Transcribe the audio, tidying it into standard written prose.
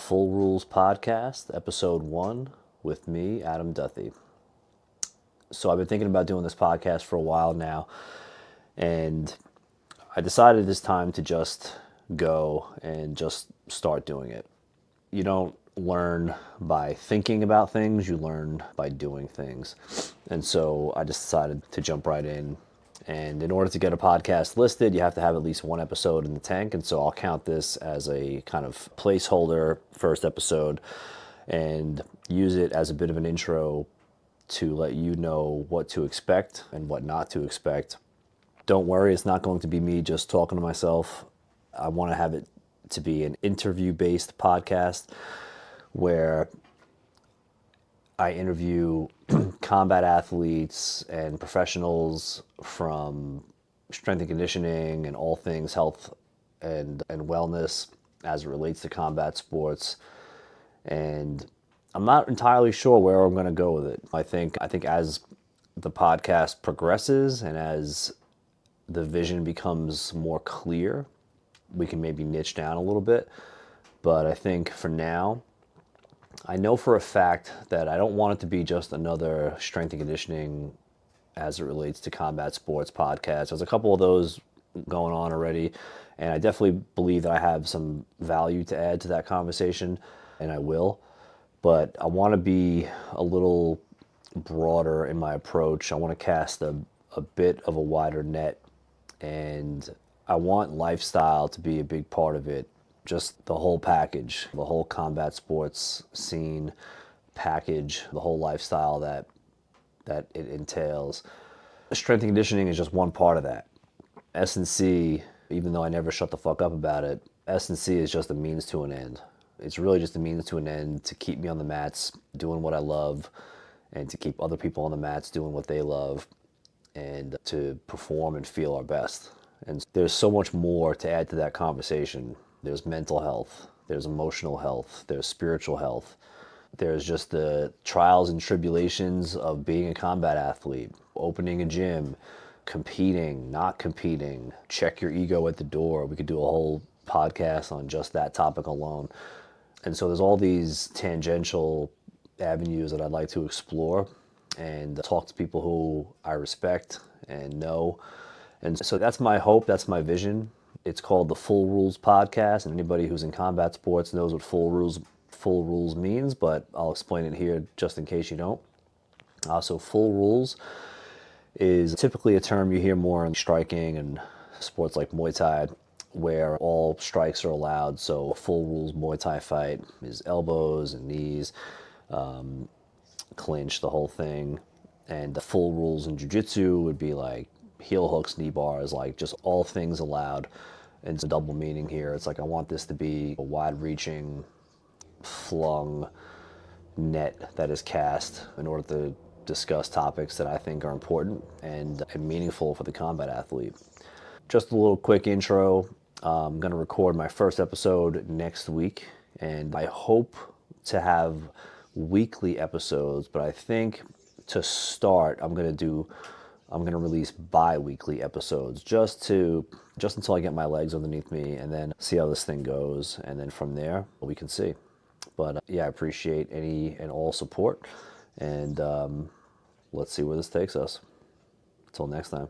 Full Rules Podcast, Episode 1, with me, Adam Duthie. So I've been thinking about doing this podcast for a while now, and I decided it's time to just go and just start doing it. You don't learn by thinking about things, you learn by doing things. And so I just decided to jump right in. And in order to get a podcast listed, you have to have at least one episode in the tank. And so I'll count this as a kind of placeholder first episode and use it as a bit of an intro to let you know what to expect and what not to expect. Don't worry, it's not going to be me just talking to myself. I want to have it to be an interview-based podcast where I interview combat athletes and professionals from strength and conditioning and all things health and wellness as it relates to combat sports. And I'm not entirely sure where I'm going to go with it. I think as the podcast progresses and as the vision becomes more clear, we can maybe niche down a little bit. But I think for now, I know for a fact that I don't want it to be just another strength and conditioning as it relates to combat sports podcast. There's a couple of those going on already, and I definitely believe that I have some value to add to that conversation, and I will. But I want to be a little broader in my approach. I want to cast a bit of a wider net, and I want lifestyle to be a big part of it. Just the whole package, the whole combat sports scene package, the whole lifestyle that it entails. Strength and conditioning is just one part of that. S&C, even though I never shut the fuck up about it, S&C is just a means to an end. It's really just a means to an end to keep me on the mats doing what I love and to keep other people on the mats doing what they love and to perform and feel our best. And there's so much more to add to that conversation. There's mental health, there's emotional health, there's spiritual health. There's just the trials and tribulations of being a combat athlete, opening a gym, competing, not competing, check your ego at the door. We could do a whole podcast on just that topic alone. And so there's all these tangential avenues that I'd like to explore and talk to people who I respect and know. And so that's my hope, that's my vision. It's called the Full Rules Podcast, and anybody who's in combat sports knows what full rules means, but I'll explain it here just in case you don't. So full rules is typically a term you hear more in striking and sports like Muay Thai, where all strikes are allowed. So a full rules Muay Thai fight is elbows and knees, clinch, the whole thing. And the full rules in jiu-jitsu would be like heel hooks, knee bars, like just all things allowed. And it's a double meaning here. It's like I want this to be a wide-reaching, flung net that is cast in order to discuss topics that I think are important and meaningful for the combat athlete. Just a little quick intro. I'm going to record my first episode next week, and I hope to have weekly episodes, but I think to start, I'm going to release bi-weekly episodes just until I get my legs underneath me and then see how this thing goes. And then from there, we can see. But yeah, I appreciate any and all support. And let's see where this takes us. Until next time.